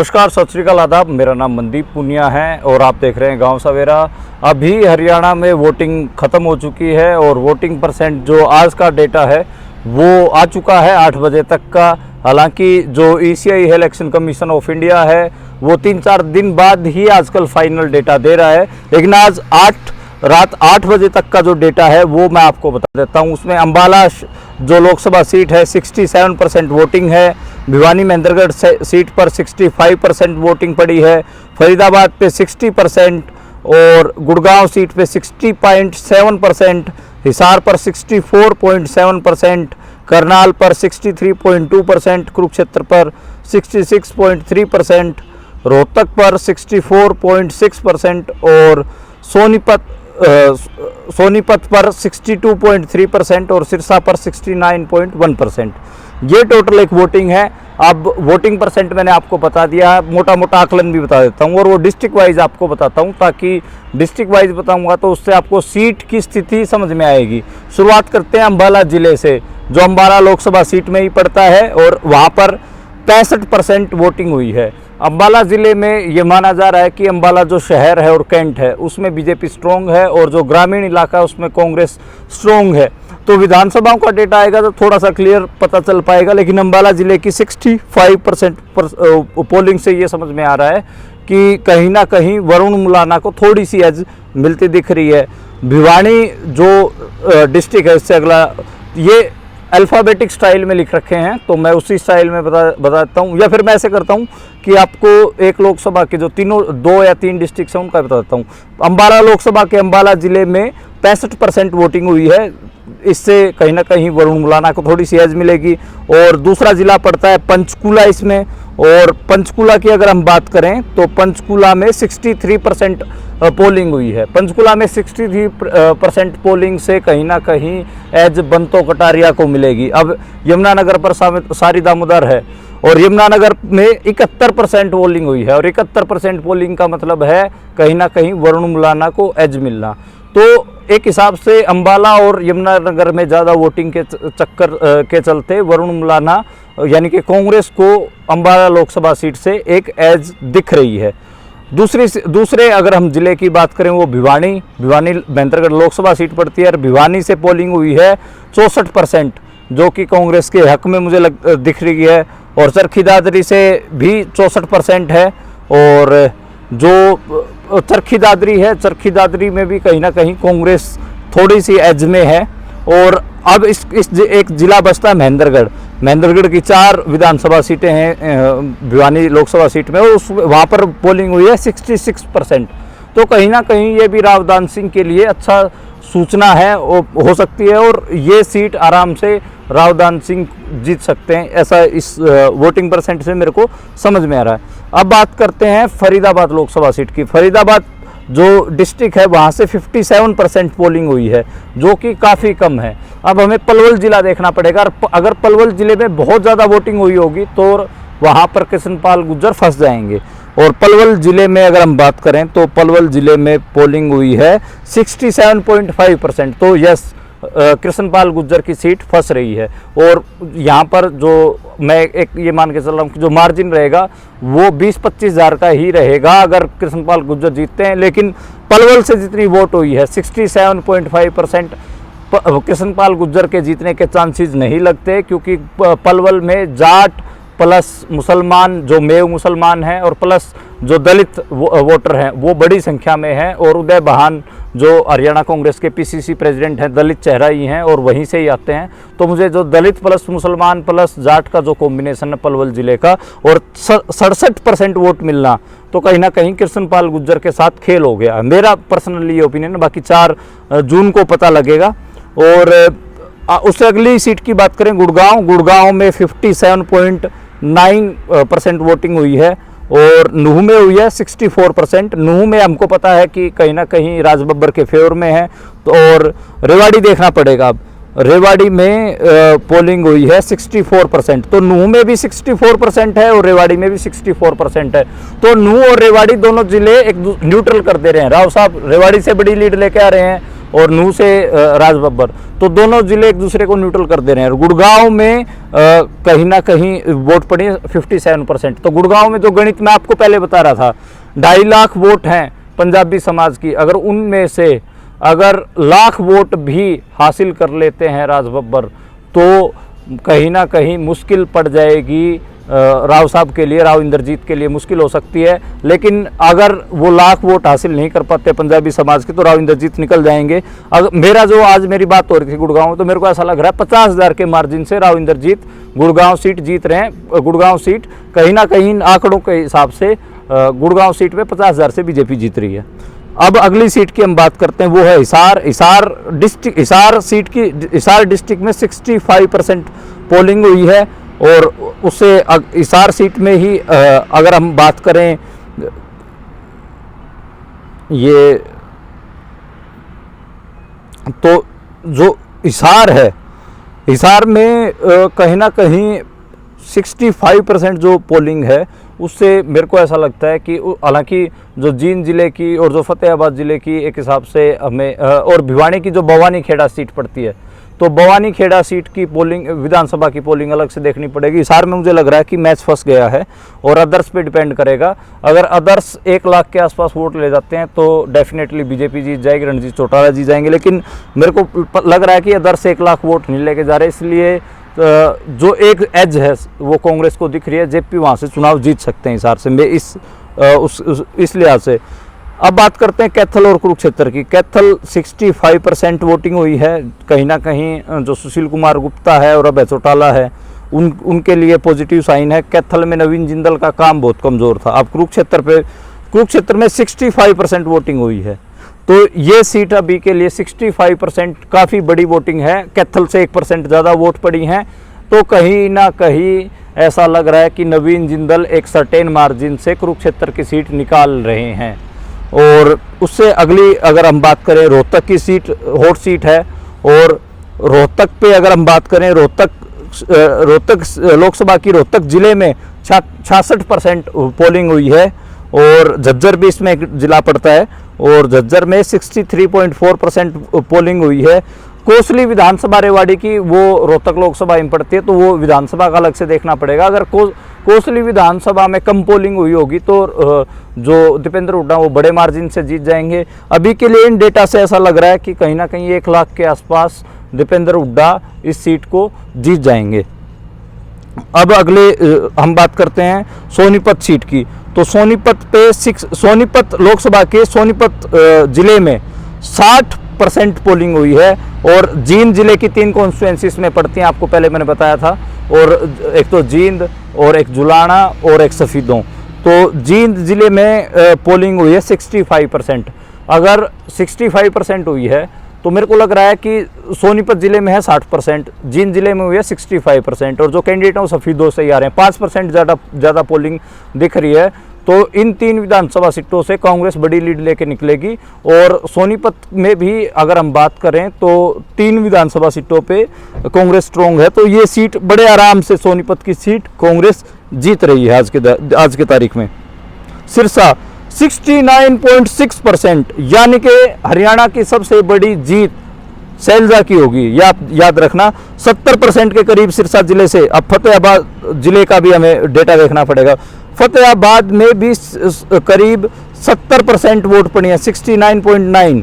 नमस्कार, सत श्री अकाल, आदाब। मेरा नाम मनदीप पुनिया है और आप देख रहे हैं गांव सवेरा। अभी हरियाणा में वोटिंग ख़त्म हो चुकी है और वोटिंग परसेंट जो आज का डेटा है वो आ चुका है 8 बजे तक का। हालांकि जो ईसीआई है, इलेक्शन कमीशन ऑफ इंडिया है, वो 3-4 दिन बाद ही आजकल फाइनल डेटा दे रहा है। लेकिन आज रात 8 बजे तक का जो डेटा है वो मैं आपको बता देता हूँ। उसमें अम्बाला जो लोकसभा सीट है 67% वोटिंग है, भिवानी महेंद्रगढ़ सीट पर 65% वोटिंग पड़ी है, फरीदाबाद पे 60% और गुड़गांव सीट पे 60.7%, हिसार पर 64.7%, करनाल पर 63.2%, कुरुक्षेत्र पर 66.3%, रोहतक पर 64.6% और सोनीपत पर 62.3% और सिरसा पर 69.1%। ये टोटल एक वोटिंग है। अब वोटिंग परसेंट मैंने आपको बता दिया है, मोटा मोटा आकलन भी बता देता हूँ और वो डिस्ट्रिक्ट वाइज आपको बताता हूँ, ताकि डिस्ट्रिक्ट वाइज बताऊँगा तो उससे आपको सीट की स्थिति समझ में आएगी। शुरुआत करते हैं अम्बाला ज़िले से, जो अम्बाला लोकसभा सीट में ही पड़ता है और वहाँ पर 65% वोटिंग हुई है। अम्बाला ज़िले में ये माना जा रहा है कि अम्बाला जो शहर है और कैंट है उसमें बीजेपी स्ट्रॉन्ग है और जो ग्रामीण इलाका है उसमें कांग्रेस स्ट्रॉन्ग है। तो विधानसभाओं का डेटा आएगा तो थोड़ा सा क्लियर पता चल पाएगा। लेकिन अम्बाला ज़िले की 65% पोलिंग से ये समझ में आ रहा है कि कहीं ना कहीं वरुण मुलाना को थोड़ी सी एज मिलती दिख रही है। भिवानी जो डिस्ट्रिक्ट है, इससे अगला, ये अल्फ़ाबेटिक स्टाइल में लिख रखे हैं तो मैं उसी स्टाइल में बताता हूँ, या फिर मैं ऐसे करता हूँ कि आपको एक लोकसभा के जो 2 या 3 डिस्ट्रिक्ट हैं उनका बताता हूँ। अम्बाला लोकसभा के अम्बाला ज़िले में 65% वोटिंग हुई है, इससे कहीं ना कहीं वरुण मुलाना को थोड़ी सी एज मिलेगी। और दूसरा ज़िला पड़ता है पंचकुला इसमें, और पंचकुला की अगर हम बात करें तो पंचकुला में 63% पोलिंग हुई है। पंचकुला में 63% पोलिंग से कहीं ना कहीं एज बंतो कटारिया को मिलेगी। अब यमुनानगर पर सारी दामोदर है और यमुनानगर में 71% पोलिंग हुई है और 71% पोलिंग का मतलब है कहीं ना कहीं वरुण मुलाना को एज मिलना। तो एक हिसाब से अम्बाला और यमुनानगर में ज़्यादा वोटिंग के चक्कर के चलते वरुण मुलाना यानी कि कांग्रेस को अम्बाला लोकसभा सीट से एक एज दिख रही है। दूसरे अगर हम ज़िले की बात करें वो भिवानी महेंद्रगढ़ लोकसभा सीट पड़ती है और भिवानी से पोलिंग हुई है 64%, जो कि कांग्रेस के हक में मुझे दिख रही है। और चरखी दादरी से भी 64% है और जो चरखी दादरी में भी कहीं ना कहीं कांग्रेस थोड़ी सी एज में है। और अब इस एक ज़िला बचता है महेंद्रगढ़ की 4 विधानसभा सीटें हैं भिवानी लोकसभा सीट में, वहाँ पर पोलिंग हुई है 66%। तो कहीं ना कहीं ये भी रावदान सिंह के लिए अच्छा सूचना है हो सकती है और ये सीट आराम से रावदान सिंह जीत सकते हैं, ऐसा इस वोटिंग परसेंट से मेरे को समझ में आ रहा है। अब बात करते हैं फरीदाबाद लोकसभा सीट की। फरीदाबाद जो डिस्ट्रिक्ट है वहाँ से 57% पोलिंग हुई है, जो कि काफ़ी कम है। अब हमें पलवल ज़िला देखना पड़ेगा। अगर पलवल ज़िले में बहुत ज़्यादा वोटिंग हुई होगी तो वहाँ पर कृष्णपाल गुर्जर फंस जाएंगे। और पलवल ज़िले में अगर हम बात करें तो पलवल ज़िले में पोलिंग हुई है 67.5%। तो यस, कृष्णपाल गुर्जर की सीट फंस रही है। और यहाँ पर जो मैं एक ये मान के चल रहा हूँ कि जो मार्जिन रहेगा वो 20-25 हज़ार का ही रहेगा अगर कृष्णपाल गुर्जर जीतते हैं। लेकिन पलवल से जितनी वोट हुई है 67.5%, कृष्णपाल गुर्जर के जीतने के चांसेस नहीं लगते, क्योंकि पलवल में जाट प्लस मुसलमान, जो मेव मुसलमान हैं, और प्लस जो दलित वोटर हैं वो बड़ी संख्या में हैं। और उदय बहान जो हरियाणा कांग्रेस के पीसीसी प्रेसिडेंट हैं, दलित चेहरा ही हैं और वहीं से ही आते हैं। तो मुझे जो दलित प्लस मुसलमान प्लस जाट का जो कॉम्बिनेशन है पलवल ज़िले का, और 67% वोट मिलना, तो कहीं ना कहीं कृष्णपाल गुर्जर के साथ खेल हो गया। मेरा पर्सनली ये ओपिनियन है, बाकी 4 जून को पता लगेगा। और उससे अगली सीट की बात करें गुड़गांव में 57.9% वोटिंग हुई है और नूह में हुई है 64%। नूह में हमको पता है कि कहीं ना कहीं राज बब्बर के फेवर में है। तो और रेवाड़ी देखना पड़ेगा। अब रेवाड़ी में पोलिंग हुई है 64%, तो नूह में भी 64% है और रेवाड़ी में भी 64% है। तो नूह और रेवाड़ी दोनों ज़िले एक न्यूट्रल कर दे रहे हैं। राव साहब रेवाड़ी से बड़ी लीड लेके आ रहे हैं और नूह से राजबब्बर, तो दोनों जिले एक दूसरे को न्यूट्रल कर दे रहे हैं। गुड़गांव में कहीं ना कहीं वोट पड़ी है 57%। तो गुड़गांव में जो गणित मैं आपको पहले बता रहा था, 2.5 लाख वोट हैं पंजाबी समाज की, अगर उनमें से अगर लाख वोट भी हासिल कर लेते हैं राजबब्बर, तो कहीं ना कहीं मुश्किल पड़ जाएगी राव साहब के लिए, राव इंद्रजीत के लिए मुश्किल हो सकती है। लेकिन अगर वो लाख वोट हासिल नहीं कर पाते पंजाबी समाज के, तो राव इंद्रजीत निकल जाएंगे। अगर मेरा जो आज मेरी बात हो रही थी गुड़गांव में, तो मेरे को ऐसा लग रहा है 50,000 के मार्जिन से राव इंद्रजीत गुड़गांव सीट जीत रहे हैं। गुड़गांव सीट कहीं ना कहीं आंकड़ों के हिसाब से गुड़गांव सीट में 50,000 से बीजेपी जीत रही है। अब अगली सीट की हम बात करते हैं, वो है हिसार। हिसार डिस्ट्रिक्ट में 65% पोलिंग हुई है, और उससे हिसार सीट में ही अगर हम बात करें, ये तो जो हिसार है, हिसार में कहीं ना कहीं 65% जो पोलिंग है, उससे मेरे को ऐसा लगता है कि हालांकि जो जींद जिले की और जो फतेहाबाद जिले की एक हिसाब से हमें और भिवानी की जो भवानी खेड़ा सीट पड़ती है, तो भवानी खेड़ा सीट की पोलिंग, विधानसभा की पोलिंग अलग से देखनी पड़ेगी। हिसार में मुझे लग रहा है कि मैच फंस गया है और अदर्स पे डिपेंड करेगा। अगर अदर्स 1 लाख के आसपास वोट ले जाते हैं तो डेफिनेटली बीजेपी जीत जाएगी, रणजीत चौटाला जीत जाएंगे। लेकिन मेरे को लग रहा है कि अदर्स 1 लाख वोट नहीं लेके जा रहे, इसलिए जो एक एज है वो कांग्रेस को दिख रही है। जेपी वहाँ से चुनाव जीत सकते हैं हिसार से, मैं इस लिहाज से। अब बात करते हैं कैथल और कुरुक्षेत्र की। कैथल 65% वोटिंग हुई है। कहीं ना कहीं जो सुशील कुमार गुप्ता है और अभय चौटाला है, उनके लिए पॉजिटिव साइन है। कैथल में नवीन जिंदल का काम बहुत कमज़ोर था। अब कुरुक्षेत्र में 65% वोटिंग हुई है, तो ये सीट अभी के लिए 65% काफ़ी बड़ी वोटिंग है। कैथल से 1% ज़्यादा वोट पड़ी हैं, तो कहीं ना कहीं ऐसा लग रहा है कि नवीन जिंदल एक सर्टेन मार्जिन से कुरुक्षेत्र की सीट निकाल रहे हैं। और उससे अगली अगर हम बात करें, रोहतक की सीट हॉट सीट है, और रोहतक पे अगर हम बात करें, रोहतक लोकसभा की रोहतक जिले में 66% पोलिंग हुई है, और झज्जर भी इसमें एक जिला पड़ता है, और झज्जर में 63.4% पोलिंग हुई है। कोसली विधानसभा रेवाड़ी की वो रोहतक लोकसभा में पड़ती है, तो वो विधानसभा का अलग से देखना पड़ेगा। अगर कोसली विधानसभा में कम पोलिंग हुई होगी तो जो दीपेंद्र हुड्डा वो बड़े मार्जिन से जीत जाएंगे। अभी के लिए इन डेटा से ऐसा लग रहा है कि कहीं ना कहीं 1 लाख के आसपास दीपेंद्र हुड्डा इस सीट को जीत जाएंगे। अब अगले हम बात करते हैं सोनीपत सीट की। तो सोनीपत लोकसभा के सोनीपत जिले में 60% पोलिंग हुई है, और जींद जिले की 3 कॉन्स्टिट्यूएंसीज में पड़ती हैं, आपको पहले मैंने बताया था, और एक तो जींद और एक जुलाना और एक सफीदों। तो जींद जिले में पोलिंग हुई है 65%। अगर 65% हुई है तो मेरे को लग रहा है कि सोनीपत जिले में है 60%, जींद जिले में हुई है 65%, और जो कैंडिडेट हैं वो सफीदों से ही आ रहे हैं। 5% ज़्यादा पोलिंग दिख रही है। तो इन 3 विधानसभा सीटों से कांग्रेस बड़ी लीड लेके निकलेगी। और सोनीपत में भी अगर हम बात करें तो 3 विधानसभा सीटों पे कांग्रेस स्ट्रॉन्ग है, तो ये सीट बड़े आराम से सोनीपत की सीट कांग्रेस जीत रही है आज के तारीख में। सिरसा 69.6%, यानी कि हरियाणा की सबसे बड़ी जीत शैलजा की होगी, याद रखना। 70% के करीब सिरसा जिले से। अब फतेहाबाद जिले का भी हमें डेटा देखना पड़ेगा। फतेहाबाद में भी करीब 70% वोट पड़ी है, 69.9।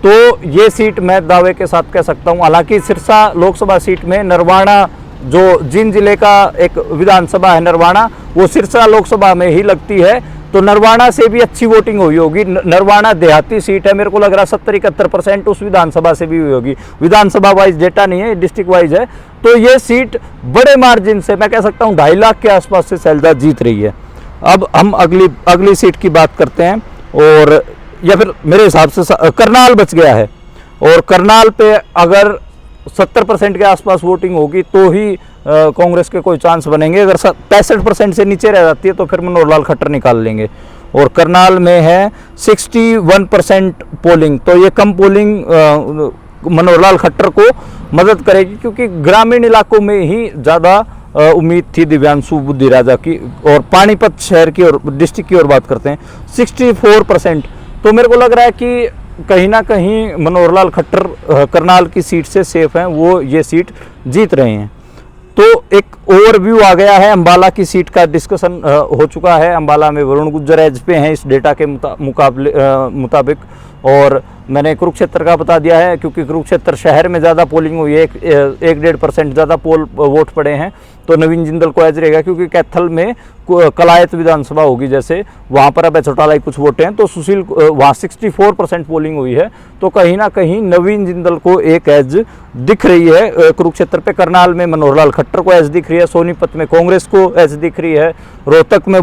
तो ये सीट मैं दावे के साथ कह सकता हूँ। हालांकि सिरसा लोकसभा सीट में नरवाना, जो जींद जिले का एक विधानसभा है नरवाना, वो सिरसा लोकसभा में ही लगती है, तो नरवाना से भी अच्छी वोटिंग हुई होगी। नरवाना देहाती सीट है, मेरे को लग रहा है 70-71% उस विधानसभा से भी हुई होगी। विधानसभा वाइज डेटा नहीं है, डिस्ट्रिक्ट वाइज है। तो ये सीट बड़े मार्जिन से, मैं कह सकता हूँ 2.5 लाख के आसपास से शैलजा जीत रही है। अब हम अगली सीट की बात करते हैं, और या फिर मेरे हिसाब से करनाल बच गया है, और करनाल पे अगर 70% के आसपास वोटिंग होगी तो ही कांग्रेस के कोई चांस बनेंगे। अगर 65% से नीचे रह जाती है तो फिर मनोहर लाल खट्टर निकाल लेंगे। और करनाल में है 61% पोलिंग, तो ये कम पोलिंग मनोहर लाल खट्टर को मदद करेगी, क्योंकि ग्रामीण इलाकों में ही ज़्यादा उम्मीद थी दिव्यांशु बुद्धि राजा की। और पानीपत शहर की और डिस्ट्रिक्ट की ओर बात करते हैं 64%। तो मेरे को लग रहा है कि कहीं ना कहीं मनोहर लाल खट्टर करनाल की सीट से सेफ हैं, वो ये सीट जीत रहे हैं। तो एक ओवरव्यू आ गया है, अंबाला की सीट का डिस्कशन हो चुका है। अंबाला में वरुण गुर्जर एज पे हैं इस डेटा के मुताबिक, और मैंने कुरुक्षेत्र का बता दिया है क्योंकि कुरुक्षेत्र शहर में ज़्यादा पोलिंग हुई है, 1-1.5% ज़्यादा वोट पड़े हैं, तो नवीन जिंदल को एज रहेगा। क्योंकि कैथल में कलायत विधानसभा होगी, जैसे वहाँ पर अब चौटाला कुछ वोट हैं, तो सुशील वहाँ 64% पोलिंग हुई है, तो कहीं ना कहीं नवीन जिंदल को एक एज दिख रही है कुरुक्षेत्र पे। करनाल में मनोहर लाल खट्टर को एज दिख रही है, सोनीपत में कांग्रेस को एज दिख रही है, रोहतक में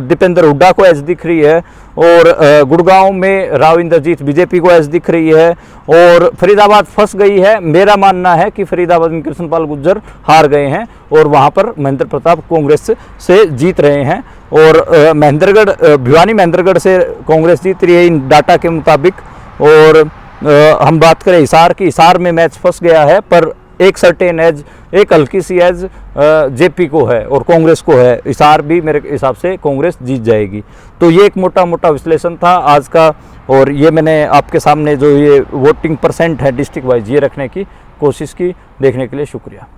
दीपेंद्र हुड्डा को एज दिख रही है, और गुड़गांव में राव इंद्रजीत बीजेपी को एज दिख रही है, और फरीदाबाद फंस गई है। मेरा मानना है कि फरीदाबाद में कृष्णपाल गुर्जर हार गए हैं और वहां पर महेंद्र प्रताप कांग्रेस से जीत रहे हैं, और महेंद्रगढ़ भिवानी महेंद्रगढ़ से कांग्रेस जीत रही है इन डाटा के मुताबिक। और हम बात करें हिसार की, हिसार में मैच फंस गया है, पर एक सर्टेन एज, एक हल्की सी एज जेपी को है और कांग्रेस को है। हिसार भी मेरे हिसाब से कांग्रेस जीत जाएगी। तो ये एक मोटा मोटा विश्लेषण था आज का, और ये मैंने आपके सामने जो ये वोटिंग परसेंट है डिस्ट्रिक्ट वाइज ये रखने की कोशिश की। देखने के लिए शुक्रिया।